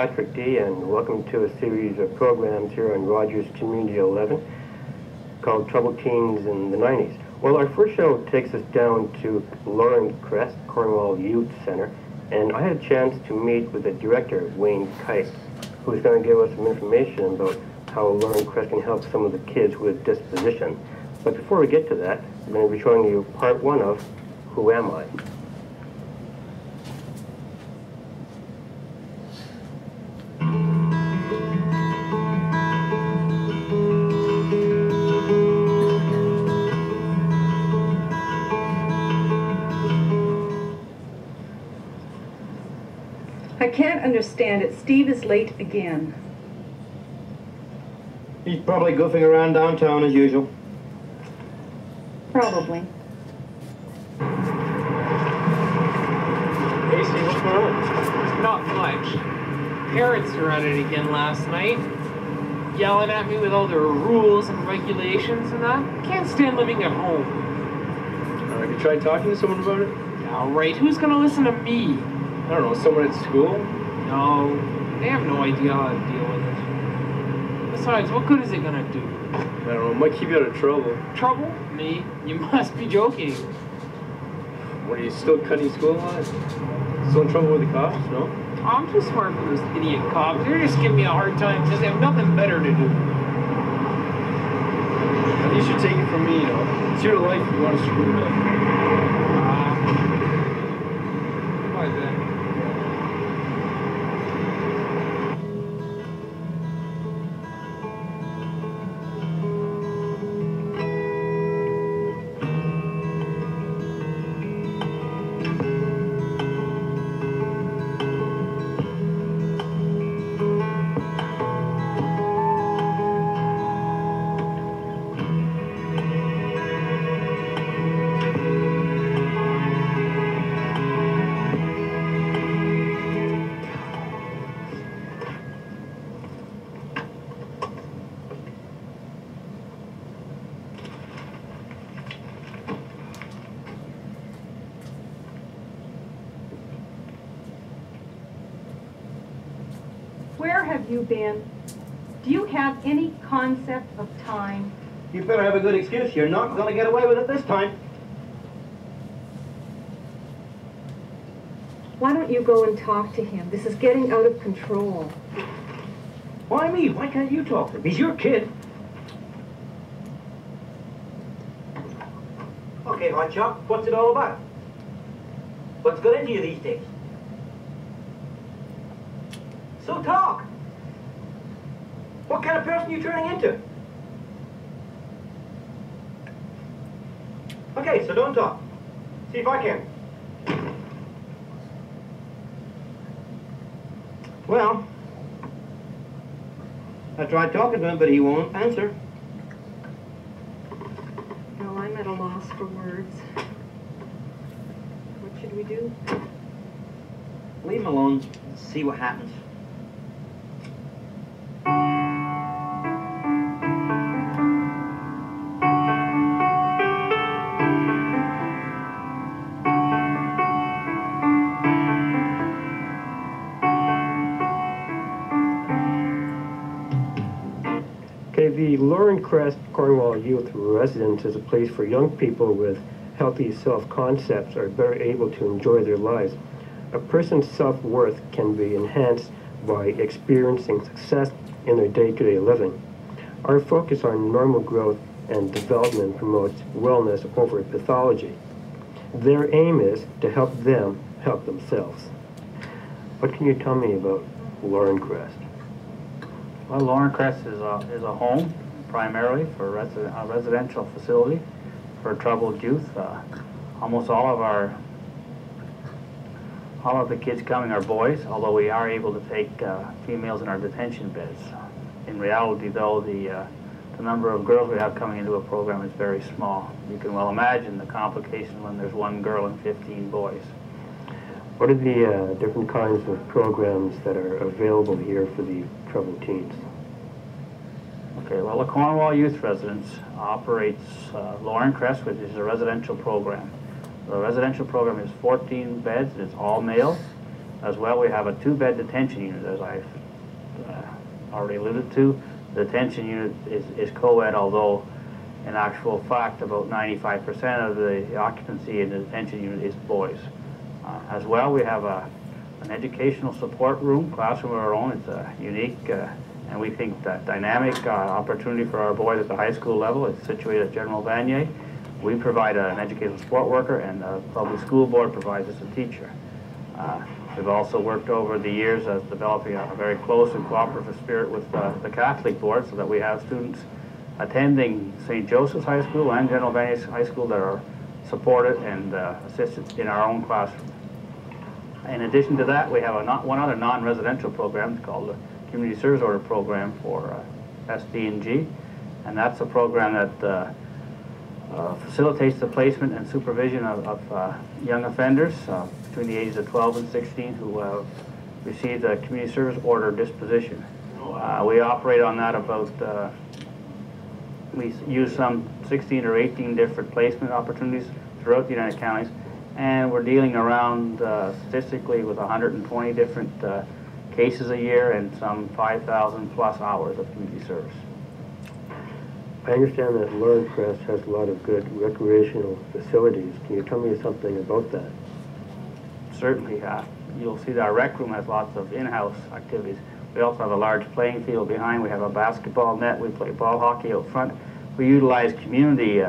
Patrick D, and welcome to a series of programs here on Rogers Community 11 called Troubled Teens in the 90s. Well, our first show takes us down to Lauren Crest, Cornwall Youth Center, and I had a chance to meet with the director, Wayne Kite, who's going to give us some information about how Lauren Crest can help some of the kids with disposition. But before we get to that, I'm going to be showing you part one of Who Am I? I can't understand it. Steve is late again. He's probably goofing around downtown as usual. Probably. Hey Steve, what's going on? Not much. Parents were at it again last night, yelling at me with all their rules and regulations and that. Can't stand living at home. Have you tried talking to someone about it? All right, who's gonna listen to me? I don't know, someone at school? No, they have no idea how to deal with it. Besides, what good is it gonna do? I don't know, it might keep you out of trouble. Trouble? Me? You must be joking. What, are you still cutting school lines? Still in trouble with the cops, no? I'm too smart for those idiot cops. They're just giving me a hard time because they have nothing better to do. You should take it from me, you know. It's your life if you want to screw it up. Why then? Where have you been? Do you have any concept of time? You better have a good excuse. You're not going to get away with it this time. Why don't you go and talk to him? This is getting out of control. Why me? Why can't you talk to him? He's your kid. Okay, hotshot, what's it all about? What's got into you these days? So talk. What kind of person are you turning into? Okay, so don't talk. See if I can. Well, I tried talking to him, but he won't answer. No, I'm at a loss for words. What should we do? Leave him alone, see what happens. Okay, the Lauren Crest Cornwall Youth Residence is a place for young people with healthy self-concepts are better able to enjoy their lives. A person's self-worth can be enhanced by experiencing success in their day-to-day living. Our focus on normal growth and development promotes wellness over pathology. Their aim is to help them help themselves. What can you tell me about Lauren Crest? Well, Lauren Crest is a home primarily for a residential facility for troubled youth. Almost all of the kids coming are boys, although we are able to take females in our detention beds. In reality, though, the number of girls we have coming into a program is very small. You can well imagine the complication when there's one girl and 15 boys. What are the different kinds of programs that are available here for the troubled teens? Okay, well, the Cornwall Youth Residence operates Lauren Crest, which is a residential program. The residential program is 14 beds. It's all male. As well, we have a 2-bed detention unit, as I've already alluded to. The detention unit is co-ed, although in actual fact about 95% of the occupancy in the detention unit is boys. As well, we have an educational support room, classroom of our own. It's a unique and we think that dynamic opportunity for our boys at the high school level. It's situated at General Vanier. We provide an educational support worker, and the public school board provides us a teacher. We've also worked over the years as developing a very close and cooperative spirit with the Catholic board, so that we have students attending St. Joseph's High School and General Vanier High School that are supported and assisted in our own classroom. In addition to that, we have one other non-residential program called the Community Service Order Program for SD&G, and that's a program that facilitates the placement and supervision of young offenders between the ages of 12 and 16 who received a Community Service Order disposition. We operate on that about, we use some 16 or 18 different placement opportunities throughout the United Counties, and we're dealing around statistically with 120 different cases a year and some 5,000 plus hours of community service. I understand that Lauren Crest has a lot of good recreational facilities. Can you tell me something about that? Certainly. You'll see that our rec room has lots of in-house activities. We also have a large playing field behind. We have a basketball net. We play ball hockey out front. We utilize community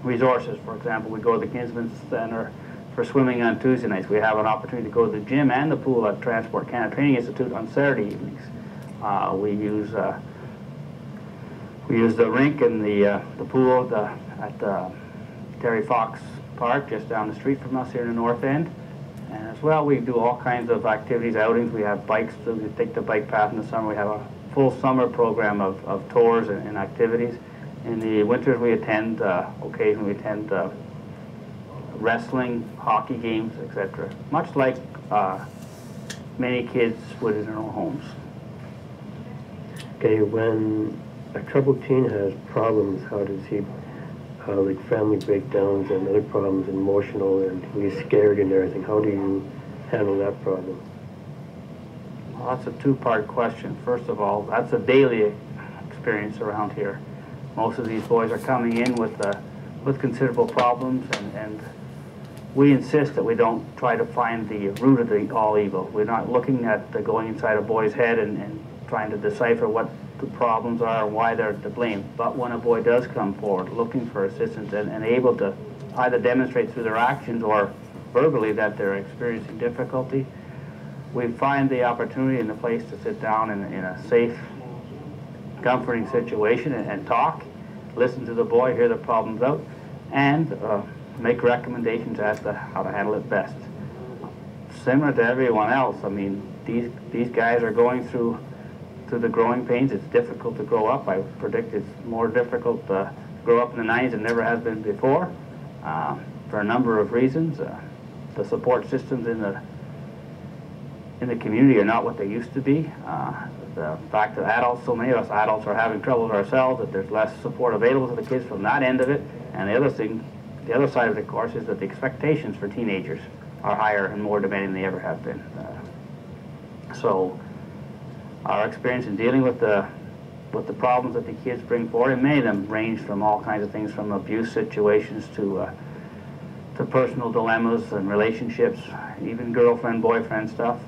resources. For example, we go to the Kinsman Center for swimming on Tuesday nights. We have an opportunity to go to the gym and the pool at Transport Canada Training Institute on Saturday evenings. We use the rink and the pool at Terry Fox Park, just down the street from us here in the North End. And as well, we do all kinds of activities, outings. We have bikes, so we take the bike path in the summer. We have a full summer program of tours and activities. In the winters, we attend, occasionally we attend wrestling, hockey games, etc. Much like many kids would in their own homes. Okay, when a troubled teen has problems, how does he, like family breakdowns and other problems, emotional, and he's scared and everything, how do you handle that problem? Well, that's a two-part question. First of all, that's a daily experience around here. Most of these boys are coming in with considerable problems, and we insist that we don't try to find the root of all evil. We're not looking at going inside a boy's head and trying to decipher what the problems are and why they're to blame. But when a boy does come forward looking for assistance and able to either demonstrate through their actions or verbally that they're experiencing difficulty, we find the opportunity and the place to sit down in a safe, comforting situation and talk, listen to the boy, hear the problems out, and make recommendations as to how to handle it best. Similar to everyone else, I mean, these guys are going through the growing pains. It's difficult to grow up. I predict it's more difficult to grow up in the 90s than never has been before, for a number of reasons. The support systems in the community are not what they used to be. The fact that adults, so many of us adults are having troubles ourselves, that there's less support available to the kids from that end of it. And the other side of it, of course, is that the expectations for teenagers are higher and more demanding than they ever have been. So our experience in dealing with the problems that the kids bring forward, and many of them range from all kinds of things, from abuse situations to personal dilemmas and relationships, even girlfriend-boyfriend stuff.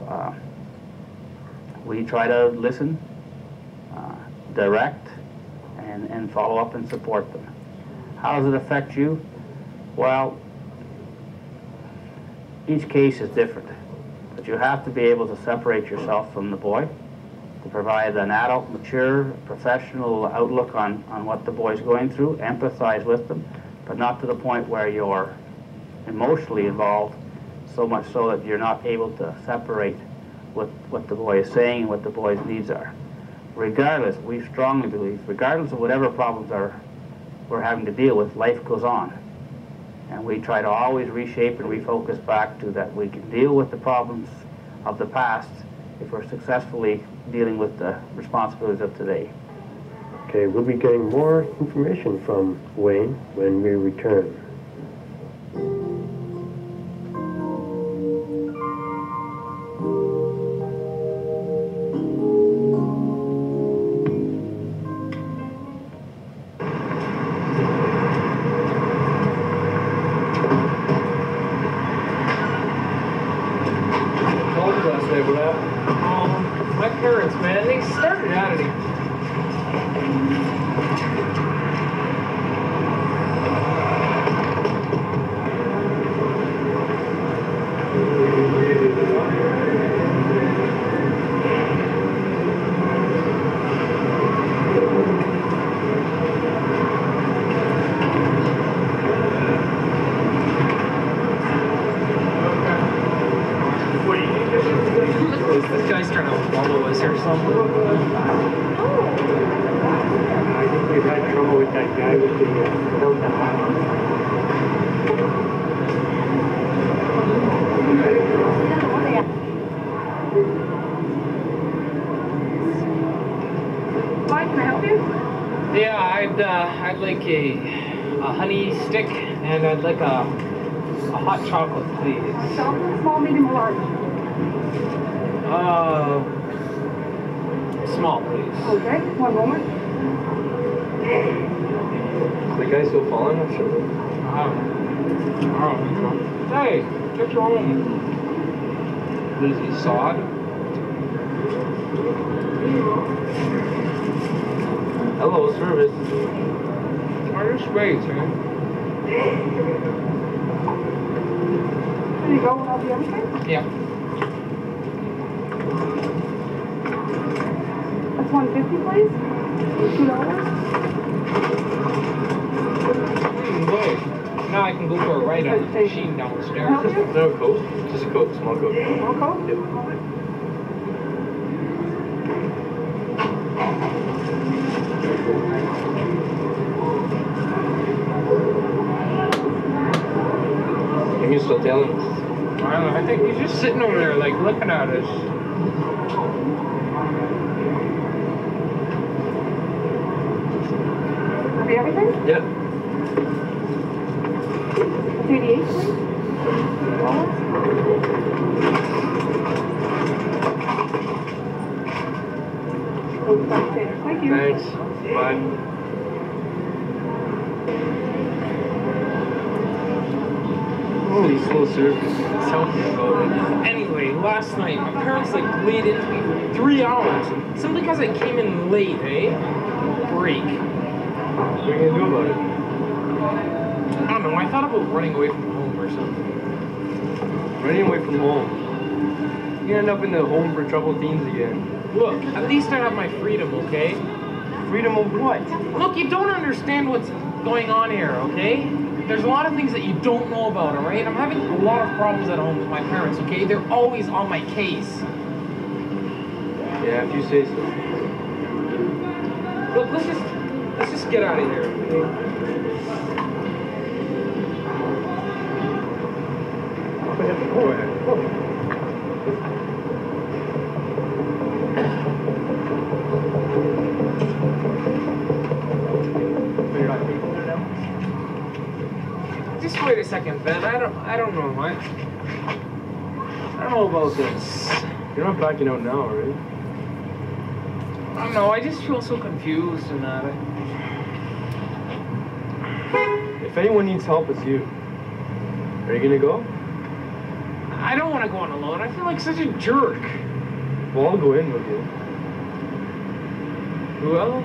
We try to listen, direct, and follow up and support them. How does it affect you? Well, each case is different, but you have to be able to separate yourself from the boy, to provide an adult, mature, professional outlook on what the boy's going through, empathize with them, but not to the point where you're emotionally involved, so much so that you're not able to separate what the boy is saying and what the boy's needs are. Regardless, we strongly believe, regardless of whatever problems we're having to deal with, life goes on. And we try to always reshape and refocus back to that we can deal with the problems of the past if we're successfully dealing with the responsibilities of today. Okay, we'll be getting more information from Wayne when we return. started out again. Is this guy's trying to follow us or something? I think we've had trouble with that guy with the Hi, can I help you? Yeah, I'd like a honey stick, and I'd like a hot chocolate, please. Chocolate, small, medium, or large? Small, please. Okay, one moment. Is the guy still falling on sugar? Hey, get your own. What is he, sod? Hello, service. Oh, just wait, man. There you go, will that be everything? Yeah. That's $150, please. $2. Wait. Now I can go for a ride on the machine downstairs. Help you? No, Coke. Just a Coke, small Coke. Small Coke? Yep. You can still tell him. I don't know, I think he's just sitting over there, like, looking at us. That'll be everything? Yep. That's 88, please. Thank you. Thanks. Bye. Holy slow service. Sounds good. Anyway, last night, my parents, like, laid into me for 3 hours. Simply because I came in late, eh? Break. What are you gonna do about it? I don't know, I thought about running away from home or something. Running away from home. You end up in the home for troubled teens again. Look, at least I have my freedom, okay? Freedom of what? Look, you don't understand what's going on here, okay? There's a lot of things that you don't know about, alright? I'm having a lot of problems at home with my parents, okay? They're always on my case. Yeah, if you say so. Look, let's just get out of here, okay? Go ahead. Go ahead. Just wait a second, Ben. I don't know. I don't know about this. You're not backing out now, right? I don't know. I just feel so confused and that. If anyone needs help, it's you. Are you gonna go? I don't want to go on alone. I feel like such a jerk. Well, I'll go in with you. Well,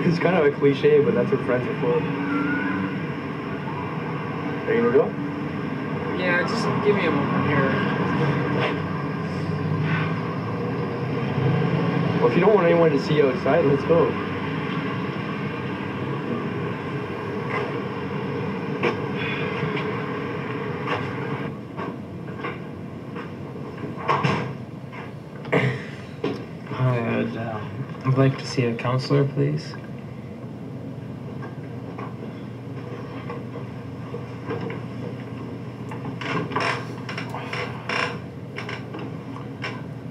It's kind of a cliche, but that's what friends are for. Are you gonna go? yeah. Just give me a moment here. Well, if you don't want anyone to see you outside, let's go. I'd like to see a counselor, please.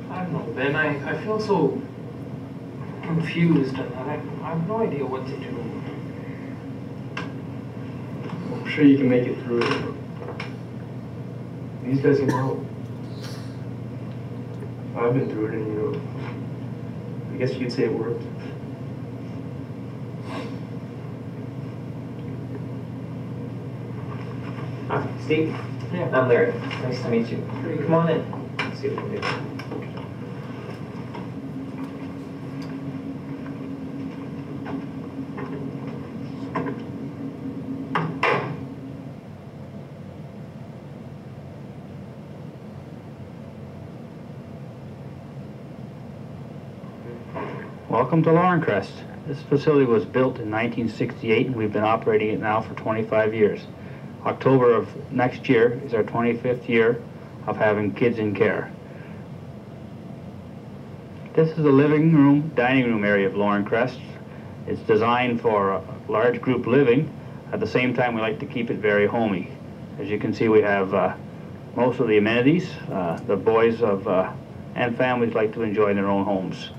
I don't know, Ben. I feel so confused and that I have no idea what to do. I'm sure you can make it through it. These guys can help. I've been through it, and I guess you could say it worked. Steve? Yeah. I'm Larry. Nice to meet you. Come on in. Let's see what we can do. Welcome to Laurencrest. This facility was built in 1968 and we've been operating it now for 25 years. October of next year is our 25th year of having kids in care. This is the living room, dining room area of Laurencrest. It's designed for large group living. At the same time, we like to keep it very homey. As you can see, we have most of the amenities. The boys and families like to enjoy in their own homes.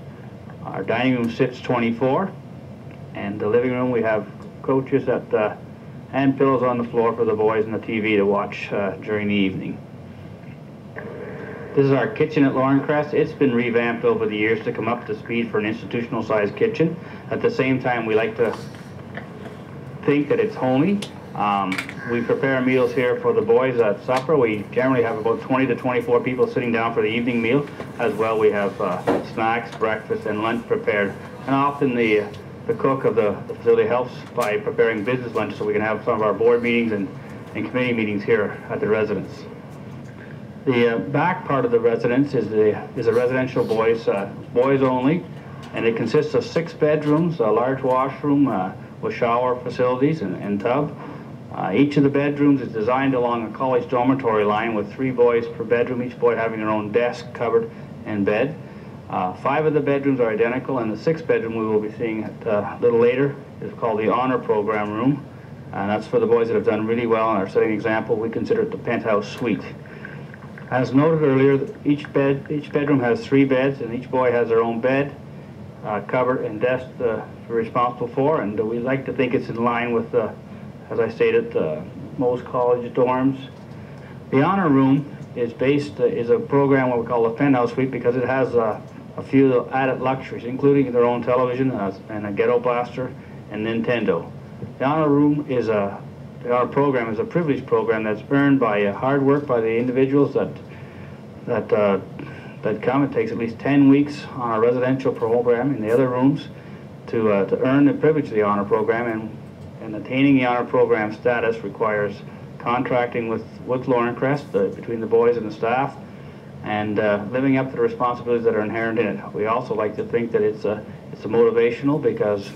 Our dining room sits 24, and the living room we have couches and pillows on the floor for the boys and the TV to watch during the evening. This is our kitchen at Laurencrest. It's been revamped over the years to come up to speed for an institutional-sized kitchen. At the same time, we like to think that it's homey. We prepare meals here for the boys at supper. We generally have about 20 to 24 people sitting down for the evening meal. As well, we have snacks, breakfast, and lunch prepared. And often the cook of the facility helps by preparing business lunch so we can have some of our board meetings and committee meetings here at the residence. The back part of the residence is a residential boys only, and it consists of 6 bedrooms, a large washroom with shower facilities and tub. Each of the bedrooms is designed along a college dormitory line with 3 boys per bedroom, each boy having their own desk, cupboard, and bed. 5 of the bedrooms are identical, and the 6th bedroom we will be seeing a little later is called the Honor Program Room, and that's for the boys that have done really well and are setting an example. We consider it the penthouse suite. As noted earlier, each bedroom has 3 beds, and each boy has their own bed, cupboard, and desk we're responsible for, and we like to think it's in line with, as I stated, most college dorms. The Honor Room is a program what we call the penthouse suite because it has a few added luxuries, including their own television and a ghetto blaster and Nintendo. The Honor Room the Honor program is a privilege program that's earned by hard work by the individuals that come. It takes at least 10 weeks on a residential program in the other rooms to earn the privilege of the Honor program, and attaining the Honor program status requires contracting with Laurencrest between the boys and the staff, and living up to the responsibilities that are inherent in it. We also like to think that it's a motivational because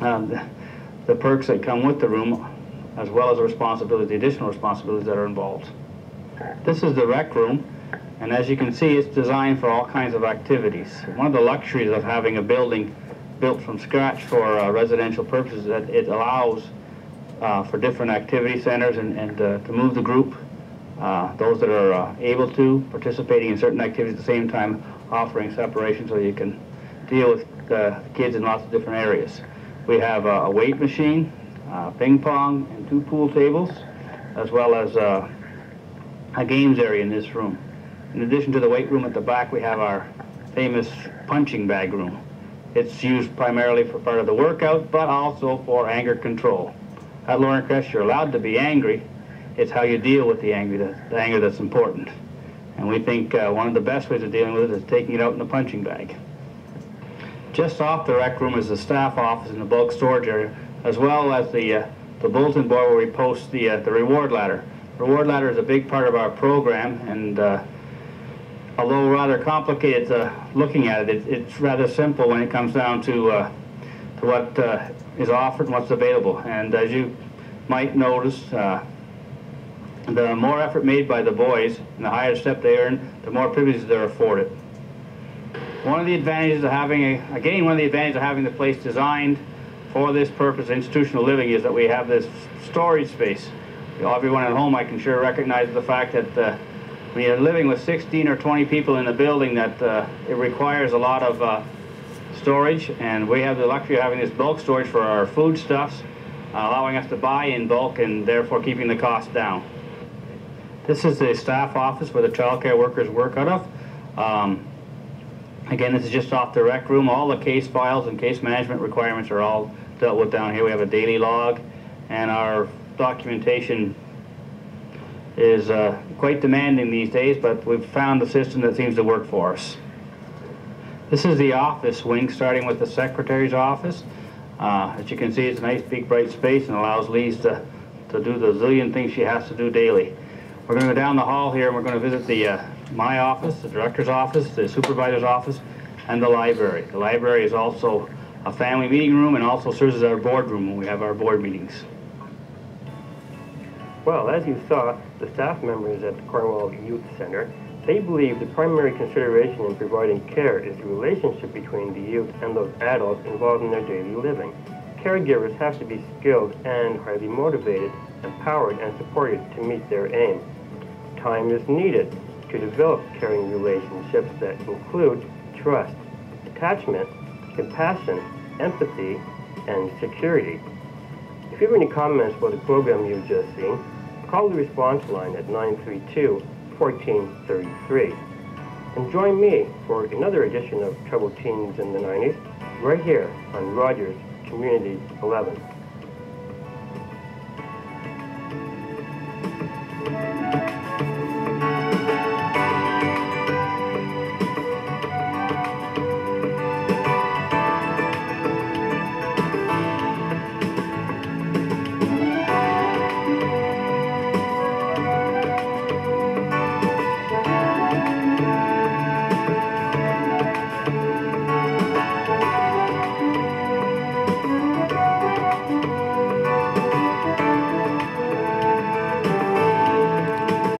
the perks that come with the room, as well as the additional responsibilities that are involved. This is the rec room, and as you can see, it's designed for all kinds of activities. One of the luxuries of having a building built from scratch for residential purposes is that it allows for different activity centers and to move the group, those that are able to, participating in certain activities at the same time, offering separation so you can deal with kids in lots of different areas. We have a weight machine, ping pong, and 2 pool tables, as well as a games area in this room. In addition to the weight room at the back, we have our famous punching bag room. It's used primarily for part of the workout, but also for anger control. At Laurencrest, you're allowed to be angry. It's how you deal with the anger that's important. And we think one of the best ways of dealing with it is taking it out in the punching bag. Just off the rec room is the staff office and the bulk storage area, as well as the bulletin board where we post the reward ladder. The reward ladder is a big part of our program, and although rather complicated looking at it, it's rather simple when it comes down to what is offered and what's available. And as you might notice, the more effort made by the boys and the higher step they earn, the more privileges they're afforded. One of the advantages of having the place designed for this purpose, institutional living, is that we have this storage space. Everyone at home, I can sure recognize the fact that when you're living with 16 or 20 people in the building, that it requires a lot of storage, and we have the luxury of having this bulk storage for our foodstuffs, allowing us to buy in bulk and therefore keeping the cost down. This is the staff office where the child care workers work out of. Again, this is just off the rec room. All the case files and case management requirements are all dealt with down here. We have a daily log, and our documentation is quite demanding these days, but we've found a system that seems to work for us. This is the office wing, starting with the secretary's office. As you can see, it's a nice big bright space and allows Lise to do the zillion things she has to do daily. We're going to go down the hall here and we're going to visit my office, the director's office, the supervisor's office, and the library. The library is also a family meeting room and also serves as our boardroom when we have our board meetings. Well, as you saw, the staff members at the Cornwall Youth Center, they believe the primary consideration in providing care is the relationship between the youth and those adults involved in their daily living. Caregivers have to be skilled and highly motivated, empowered, and supported to meet their aim. Time is needed to develop caring relationships that include trust, attachment, compassion, empathy, and security. If you have any comments about the program you've just seen, call the response line at 932-1433. And join me for another edition of Troubled Teens in the 90s, right here on Rogers Community 11.